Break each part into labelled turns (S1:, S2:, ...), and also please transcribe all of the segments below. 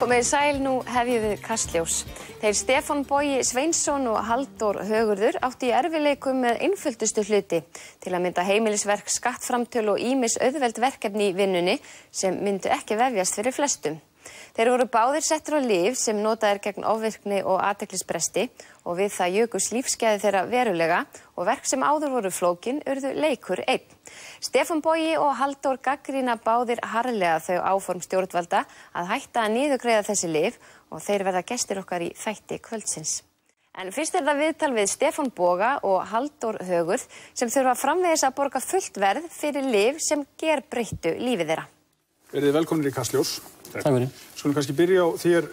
S1: Komið sæl, nú hefjum við Kastljós. Þeir Stefán Bogi Sveinsson og Halldór Högurður áttu í erfiðleikum með einföldustu hluti til að mynda heimilisverk, skattframtöl og ýmis auðveld verkefni í vinnunni sem myndu ekki vefjast fyrir flestum. Þeir voru báðir settir á lyf sem notað gegn ofvirkni og athyglisbresti og við það jukust lífsgæði þeirra verulega og verk sem áður voru flókin urðu leikur einn. Stefán Bogi og Halldór gagnrýna báðir harðlega þau áform stjórnvalda að hætta að niðurgreiða þessi lyf og þeir verða gestir okkar í þætti kvöldsins. En fyrst það viðtal við Stefán Boga og Halldór Högurð sem þurfa framvegis að borga fullt verð fyrir lyf sem gerbreyttu lífi þeirra.
S2: Verið þið velkomnir í Kastljós.
S3: Takk fyrir.
S2: Skulum kannski byrja á þér,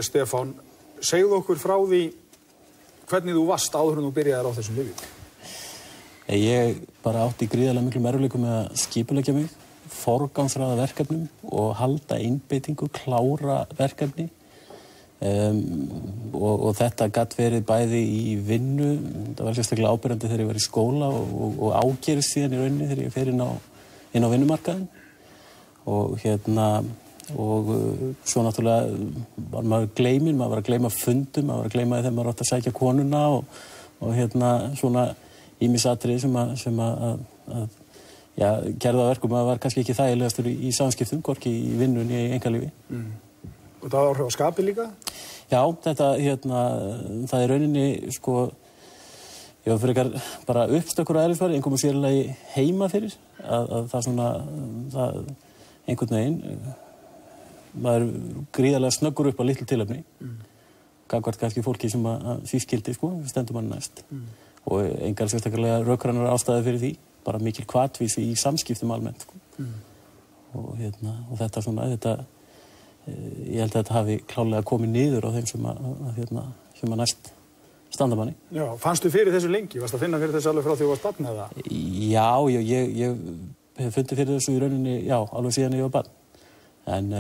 S2: Stefán. Segðu okkur frá því hvernig þú varst áður en þú byrjaðir á þessum lyfjum.
S3: Ég bara átti gríðarlega miklu erfiðleikum með að skipuleggja mig, forgangsraða verkefnum og halda einbeitingu, klára verkefni. Og þetta gat verið bæði í vinnu, það var sérstaklega áberandi þegar ég var í skóla og ágerist síðan í rauninni þegar ég fer inn á vinnumarkaðinn. Og svo náttúrulega var maður gleyminn, maður var að gleyma fundum, maður var að gleyma þegar maður átti að sækja konuna og svona ýmis atriði sem gerðu að verkum að maður var kannski ekki þægilegastur í samskiptum, hvorki í vinnunni í einkalífi.
S2: Og það áhrif á skapið líka?
S3: Já, þetta, það er rauninni, ég var frekar bara uppstökkur á eðlisfari, einhverjum sérlega heima fyrir, að það svona, einhvern veginn, maður gríðarlega snöggur upp á litlu tilefni, gagnvart kannski fólki sem sískildi, stendur mann næst. Og engar sérstaklega rökrannar ástæði fyrir því, bara mikil hvatvísi í samskiptum almennt. Og þetta svona, ég held að þetta hafi klárlega komið niður á þeim sem næst standa manni.
S2: Já, fannstu fyrir þessu lengi? Varst að finna fyrir þessu alveg frá því þú varst barn eða?
S3: Já, ég hef fundið fyrir þessu í rauninni, já, alveg síðan ég var barn. En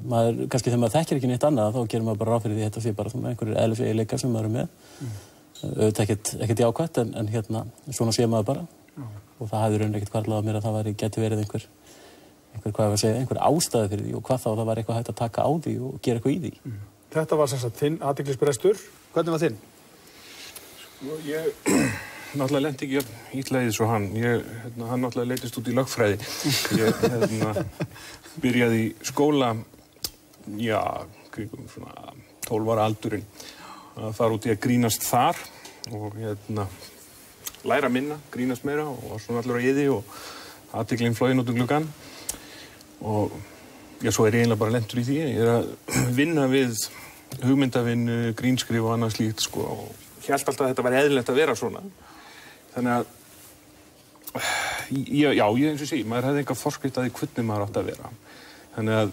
S3: maður, kannski þegar maður þekkir ekki neitt annað, þá gerir maður bara ráð fyrir því að þetta sé bara svona einhverjir eðliseiginleikar sem maður er með. Auðvitað ekkert jákvætt, en svona sé maður bara. Og það hafði rauninni ekkert hvarflað á mér að það geti verið einhver ástæði fyrir því og hvað þá það var eitthvað hægt að taka á því og gera eitthvað í því.
S2: Þetta var sem sagt þinn athyglisbrestur. Hvernig var þinn?
S4: Ég náttúrulega lendi ekki illa í þessu hann. Hann náttúrulega leitist út í lögfræði. Ég byrjaði í skóla, kringum svona 12 ára aldurinn, að fara út í að grínast þar og læra minna, grínast meira og svona allur á yði og athyglin flogin út gluggann. Og svo er ég eiginlega bara lentur í því. Ég er að vinna við hugmyndavinnu, grínskrifu og annað slíkt og hélt alltaf að þetta var eðlilegt að vera svona. Þannig að, ég eins og sé, maður hefði enga forskrift að því hvernig maður átti að vera. Þannig að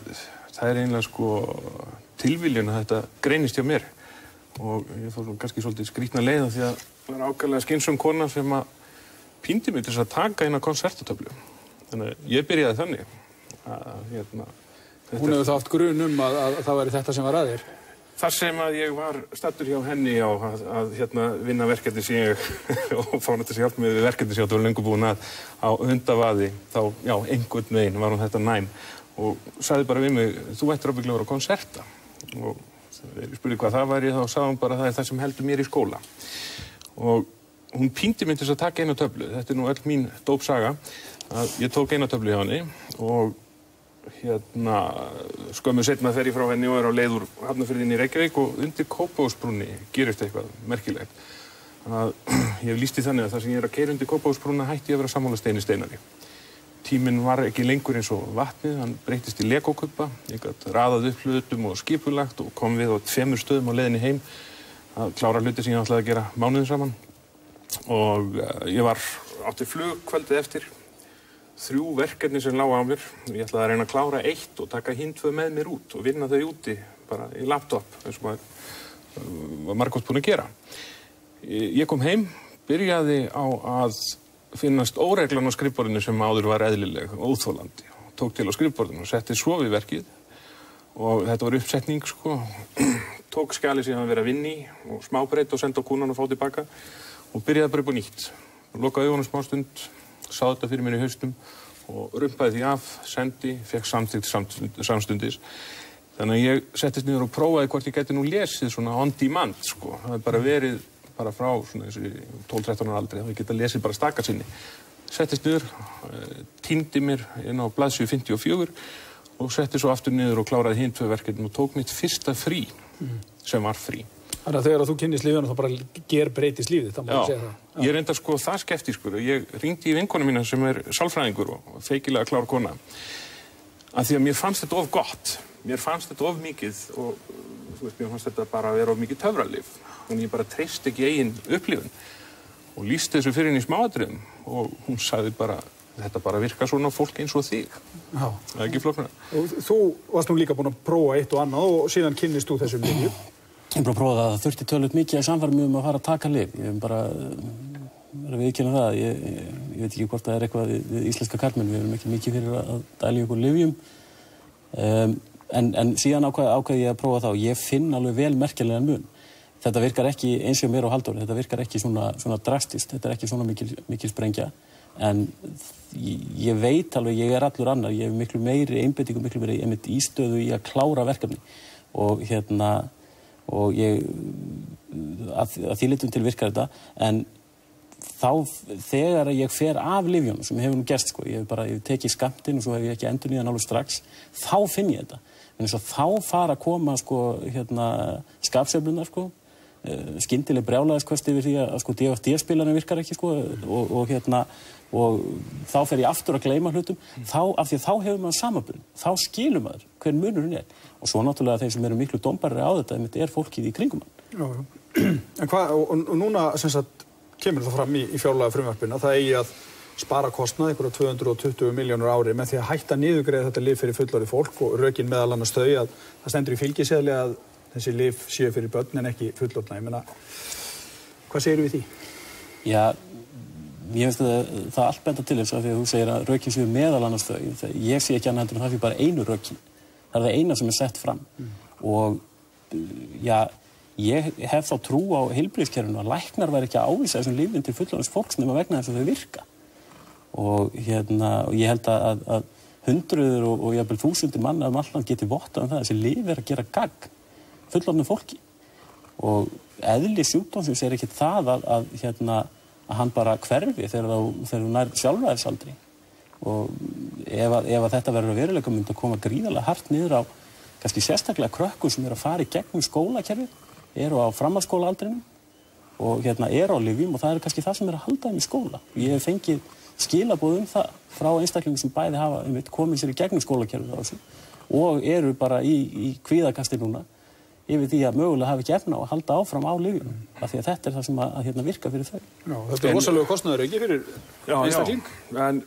S4: það er eiginlega tilviljun að þetta greinist hjá mér. Og ég fór kannski svolítið skrýtna leiða því að það er ákaflega skynsöm kona sem að píndi mig til þess að taka inn á konsertatöflu. Þannig að ég byrjaði þannig.
S2: Hún hefur þá haft grun að það væri þetta sem var að þér?
S4: Þar sem að ég var staddur hjá henni á að vinna verkefni sem ég og fána þess að hjálpa mig við verkefni sem ég átti að vera löngu búin að á hundavaði, þá, einhvern veginn var hún þetta næm og sagði bara við mig, þú ættir ábyggilega að vera á konserta. Og þegar ég spurði hvað það væri, þá sagði hún bara það er það sem heldur mér í skóla. Og hún píndi mig til þess að taka eina töflu, þetta er nú öll mín dópsaga, að ég tók eina töflu hjá henni og skömmu seinna fer ég frá henni og er á leið úr Hafnarfirðinni í Reykjavík og undir Kópavogsbrúnni gerist eitthvað merkilegt. Ég hef lýst í þannig að það sem ég er að keyra undir Kópavogsbrúnna hætti ég að vera sammála Steini Steinari. Tíminn var ekki lengur eins og vatnið, hann breyttist í legókubba. Ég gat raðað upp hlutum og skipulagt og kom við á 2 stöðum á leiðinni heim að klára hluti sem ég ætlaði að gera mánuðum saman. Og ég átti flug kvöldið eftir. 3 verkefni sem lágu á mér. Ég ætlaði að reyna að klára 1 og taka hinn 2 með mér út og vinna þau úti, bara í laptop, eins og maður var margótt búinn að gera. Ég kom heim, byrjaði á að finnast óreglan á skrifborðinu sem áður var eðlileg, óþolandi. Tók til á skrifborðinu og setti svo við verkið og þetta var uppsetning, Tók skjalið sem ég hafði verið að vinna í og smábreytt og senda á kúnnan og fá tilbaka og byrjaði bara upp á nýtt. Lokaði augunum smá stund, sá þetta fyrir mér í haustum og rumpaði því af, sendi, fekk samþykkt samstundis. Þannig að ég settist niður og prófaði hvort ég gæti nú lesið svona on demand, sko. Það bara verið bara frá svona þessi 12-13 ára aldri, það geta lesið bara staka sinni. Settist niður, týndi mér inn á blaðsíðu 54 og setti svo aftur niður og kláraði hin 2 verkefni og tók mitt fyrsta frí sem var frí.
S2: Þannig að þegar þú kynnist lífinu þá bara gerbreytist lífið, það má ég segja það.
S4: Já, ég reyndar sko það skeptískur. Ég ringdi í vinkonu mína sem sálfræðingur og feikilega klár kona. Af því að mér fannst þetta of gott. Mér fannst þetta of mikið og þú veist, mér fannst þetta bara að vera of mikið töfralif. Og ég bara treysti ekki eigin upplifun og lýsti þessu fyrir henni í smáatriðum og hún sagði bara, þetta bara virkar svona fólk eins og þig.
S2: Já.
S4: Það ekki flóknara.
S2: Og þú varst nú líka búin að prófa eitt og annað og síðan kynnist þú þessum lyfjum.
S3: Ég bara prófaði það þurfti tölvöld mikið að sannfæra mig að fara að taka lyf. Ég hef bara verið að viðurkenna það. Ég veit ekki hvort það eitthvað við íslenska karlmenn. Við erum ekki mikið fyrir að dæla í okkur lyfjum. En síðan ákvað ég að prófa það og ég finn alveg vel merkilegan mun. Þetta virkar ekki eins og mér og Halldóri. Þetta virkar ekki svona drastist. Þetta ekki svona mikil sprengja. En ég veit alveg, ég allur annar. Ég hef miklu meiri einbeitingu, miklu meiri ístöðu í að klára verkefni. Og og ég að því litum til virkar þetta en þá þegar ég fer af lyfjunum sem hefur nú gerst sko, ég hef tekið skammtinn og svo hef ég ekki endurnýjan alveg strax þá finn ég þetta en þess að þá fara að koma sko skapsveiflurnar sko skyndileg brjálæðiskvöst yfir því að sko DFD-spilarinn virkar ekki sko og þá fer ég aftur að gleyma hlutum af því að þá hefur maður samanburð þá skilur maður hver munurinn og svo náttúrulega þeir sem eru miklu dómbarri á þetta fólkið í kringum hann.
S2: En hvað, og núna sem sagt kemur það fram í fjárlagafrumvarpinu að það eigi að spara kostnað einhverja 220 milljónir á ári með því að hætta niðurgreiða þetta lyf fyrir fullorðið fólk og rökin meðal annars þau að það stendur í fylgiseðli að þessi lyf séu fyrir börn en ekki fullorðna. Ég meina, hvað segirðu við því?
S3: Já, ég finnst það allt benda til þess að því að þú segir að rökin séu meðal annars þau. Ég sé ekki annað en það fyrir bara einu rökin. Það það eina sem sett fram. Og já, ég hef þá trú á heilbrigðiskerfinu að læknar væri ekki að ávísa þessum lyfjum til fullorðins fólks nema vegna þess að þau virka. Og ég held að hundruður og jafnvel þúsundir manna allan geti vottað það að þessi lyf að gera gagn fullorðnu fólki. Og eðli sjúkdómsins ekki það að hann bara hverfi þegar þú nær sjálfræðisaldri. Og ef þetta verður að veruleika myndi að koma gríðarlega hart niður á kannski sérstaklega krökkur sem að fara í gegnum skólakerfið, eru á framhaldsskólaaldrinum og eru á lyfjum og það kannski það sem að halda þeim í skóla. Ég hef fengið skilaboð það frá einstaklingum sem bæði hafa komið sér í gegnum skólakerfið og eru bara í kvíðakasti núna yfir því að mögulega hafi ekki efna á að halda áfram á lyfjum af því að þetta það sem að virka fyrir þau.
S2: Já, þetta rosalega kostnaður ekki fyrir einstakling.
S4: Já, en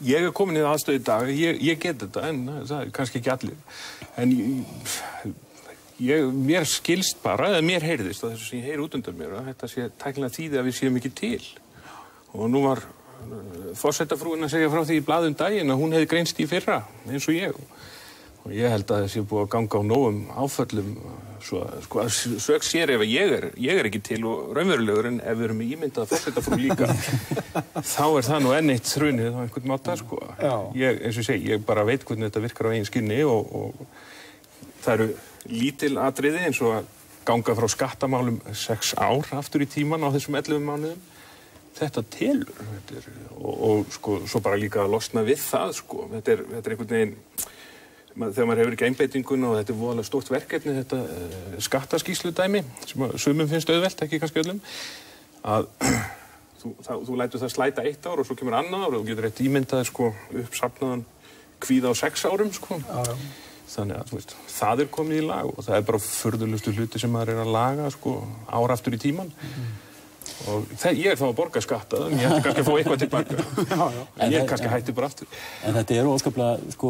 S4: ég komin í það aðstöðu í dag, ég get þetta en það kannski ekki allir. En mér skilst bara, eða mér heyrðist og þessu sem ég heyri út undan mér að þetta sé tæknilega þýði að við séum ekki til. Og nú var forsetafrúin að segja frá því í blaðum daginn að hún hefði greinst í fyrra eins og ég. Og ég held að þessi búið að ganga á nógum áföllum svo að sök sér ef ég ekki til og raunverulegur en ef við erum ímyndað forsetafrú líka þá það nú enn eitt hrunið á einhvern máta sko. Eins og ég segi, ég bara veit hvernig þetta virkar á eigin skinni og það eru lítil atriði eins og að ganga frá skattamálum 6 ár aftur í tíman á þessum 11 mánuðum. Þetta telur og sko, svo bara líka að losna við það sko. Þetta er einhvern veginn þegar maður hefur ekki einbeitinguna og þetta voðalega stórt verkefni þetta skattaskýrsludæmi sem sumum finnst auðvelt, ekki kannski öllum að þú lætur það slæta 1 ár og svo kemur annað ár og þú getur eitt ímyndað sko uppsafnaðan kvíða á 6 árum sko. Þannig að veist, það komið í lag og það bara furðulustu hluti sem maður að laga sko ár aftur í tíman. Og ég þá að borga skatta en ég ætti kannski að fá eitthvað tilbaka en ég kannski hætti bara aftur.
S3: En þetta óskaplega, sko,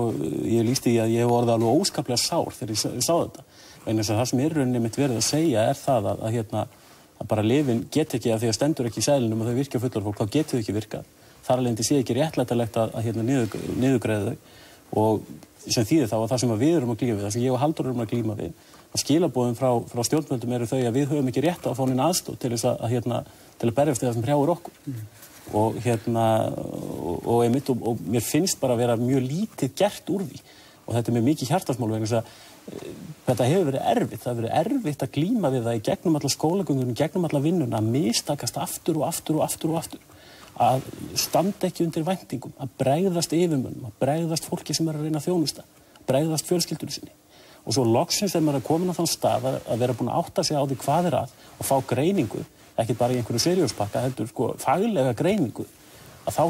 S3: ég lýsti í að ég orðið alveg óskaplega sár þegar ég sá þetta vegna þess að það sem rauninni mitt verið að segja það að bara lyfin get ekki að því að stendur ekki í seðlinum og þau virkja fullorðið fólk, þá getur þau ekki virkað þar alveg sé ekki réttlætanlegt að niðurgreiða þau og sem þýðir þá að það sem við erum að glíma við, það sem ég og Halldór erum að glíma við að skilaboðin frá stjórnvöldum eru þau að við höfum ekki rétt á að fá neina aðstoð til að berjast það sem hrjáir okkur og mér finnst bara að vera mjög lítið gert úr því og þetta mjög mikið hjartarsmál vegna þess að þetta hefur verið erfitt. Það hefur verið erfitt að glíma við það í gegnum alla skólagönguna, í gegnum alla vinnuna, að mistakast aftur og aftur og aftur og aftur. Að standa ekki undir væntingum, að bregðast yfirmönnum, að bregðast fólki sem að reyna að þjónusta, að bregðast fjölskyldunni sinni. Og svo loksins þegar maður komin á þann stað að vera búin að átta sig á því hvað að og fá greiningu, ekki bara í einhverju serióspakka, heldur faglega greiningu, að þá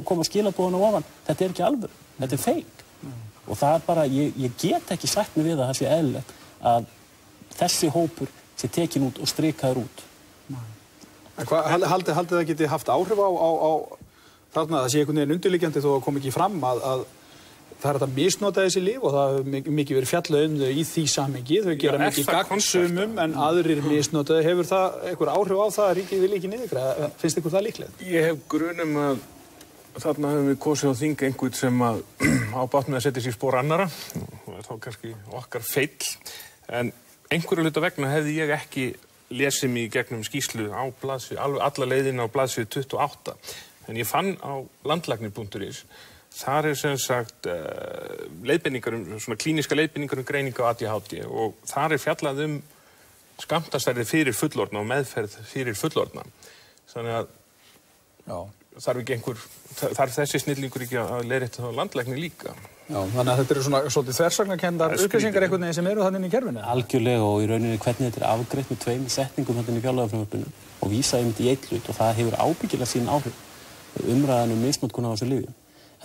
S3: koma skilaboðan á ofan, þetta ekki alveg, þetta fake. Og það bara, ég get ekki sætt mig við að það sé eðlilegt að þessi hópur sé tekin út og strikaður út.
S2: En hvað, haldið það geti haft áhrif á þarna, það sé einhvern veginn undirliggjandi þó að kom ekki fram að það hægt að misnota þessi lyf og það hefur mikið verið fjallað þau í því samhengi, þau gera mikið gagnsumum en aðrir misnotaði. Hefur það einhver áhrif á það að ríkið vil ekki niðurgreiða? Finnst ykkur það líklegt?
S4: Ég hef grunum að þarna höfum við kosið á þing einhvern sem á bátt með að setja sér í spor annarra og þá kannski okkar feill, en einhverju hluta vegna hefði ég ekki lesið mig í gegnum skýrslu á blaðsíðu, alla leiðina á blaðsíðu 28, en ég fann á landlæknir.is, þar sem sagt leiðbeiningar svona klíníska leiðbeiningar greiningu á ADHD og þar fjallað skammtastærðir fyrir fullorðna og meðferð fyrir fullorðna. Þannig að þarf þessi snillingur ekki að leiðrétta þá landlækni líka.
S2: Já, þannig að þetta eru svona svolítið þversagnarkenndar upplýsingar einhvern veginn sem eru þannig inn í kerfinu.
S3: Algjörlega, og í rauninni hvernig þetta afgreitt með 2 setningum þannig í fjárlagafrumvarpinu og vísa einmitt í eitt hlut og það hefur ábyggilega sín áhrif umræðan misnotkun á þessu lyfjum.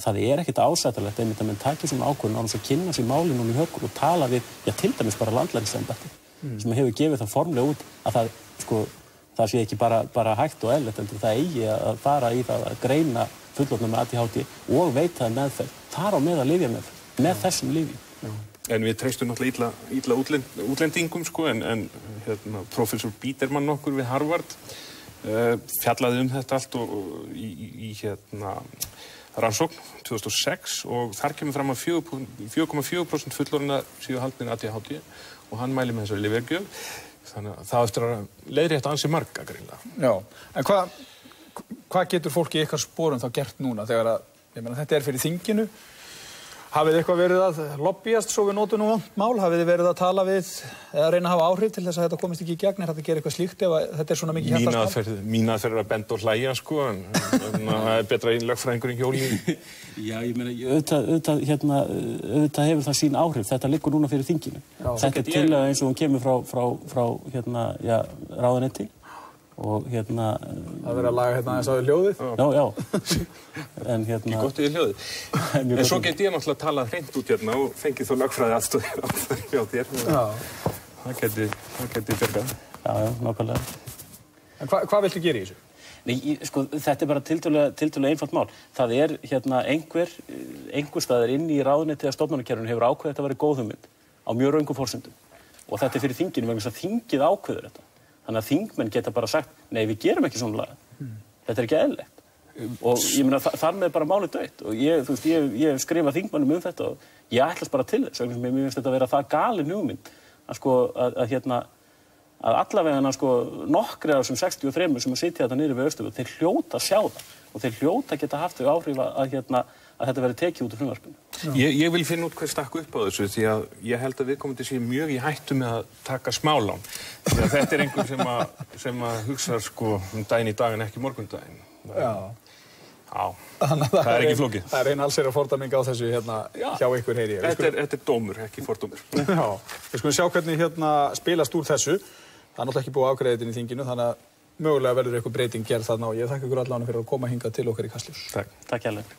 S3: Það ekkert ásættanlegt einmitt að menn taki svona ákvörðun án þess að kynna sér málin núna í hörkur og tala við, til dæmis bara landlæknisembættið sem hefur gefið það formlega út að það sé ekki bara hægt og eðlilegt, heldur það eigi að fara í það að greina fullorðna með ADHD og veita það meðferð, þar á meðal lyfjameðferð, með þessum lyfjum.
S4: En við treystum náttúrulega illa útlendingum, en prófessor Biedermann okkur við Harvard fjallaði þetta allt í rannsókn 2006 og þar kemur fram að 4,4% fullorðinna séu haldnir ADHD og hann mælir með þessari lyfjagjöf. Þannig að það eftir að leiðrétta ansi marga greinilega.
S2: Já, en hvað getur fólk í ykkar sporum þá gert núna þegar að, þetta fyrir þinginu? Hafið eitthvað verið að lobbyast svo við notum nú vont mál? Hafið þið verið að tala við eða reyna að hafa áhrif til þess að þetta komist ekki í gegn? Hægt að gera eitthvað slíkt ef þetta svona mikið hjartarsmál?
S4: Mín aðferð að benda og hlæja, en það betra í lögfræðingurinn hjóli.
S3: Já, ég meina, auðvitað hefur það sín áhrif. Þetta liggur núna fyrir þinginu. Þetta tillaga eins og hún kemur frá ráðuneyti. Og
S2: það verið að laga aðeins á hljóðið?
S3: Já. En
S4: Ekki gott í hljóðið. En svo get ég náttúrulega talað hreint út og fengið þá lögfræði aðstöð hjá þér. Það geti bjargað.
S3: Já, nákvæmlega.
S2: En hvað viltu gera í þessu?
S3: Nei, þetta bara tiltölulega einfalt mál. Það einhver staðar inni í ráðuneyti eða stofnanakerfinu hefur ákveðið þetta verið góð hugmynd á mjög röngum forsendum. Og þetta fyrir þinginu vegna þess að þingið ákveður þetta. Þannig að þingmenn geta bara sagt, nei, við gerum ekki svona laga. Þetta ekki eðlilegt. Og ég meina, þar með bara málið dautt. Og ég skrifa þingmannum þetta og ég ætlast bara til þess. Mér finnst þetta að vera það galin hugmynd að allavega nokkri af þessum 63 sem að sitja þetta niður við Austurvöll, þeir hljóta að sjá það. Og þeir hljóta geta haft þau áhrif að þetta verði tekið út úr frumvarpinu.
S4: Ég vil finna út hver stakk upp á þessu því að ég held að viðkomandi sé mjög í hættu með að taka smálán. Því að þetta einhver sem að hugsa daginn í dag en ekki morgundaginn.
S2: Já.
S4: Það ekki flókið.
S2: Það ein allsherjar fordæming á þessu hjá ykkur, heyri ég.
S4: Þetta dómur, ekki fordómur.
S2: Já. Við skulum sjá hvernig spilast úr þessu. Það náttúrulega ekki búið að afgreiða þetta í þinginu, þannig að mögulega verður eitthvað breyting gerð þarna og ég þakka ykkur allan fyrir að koma hingað til okkar í Kastljós.
S3: Takk hérlega.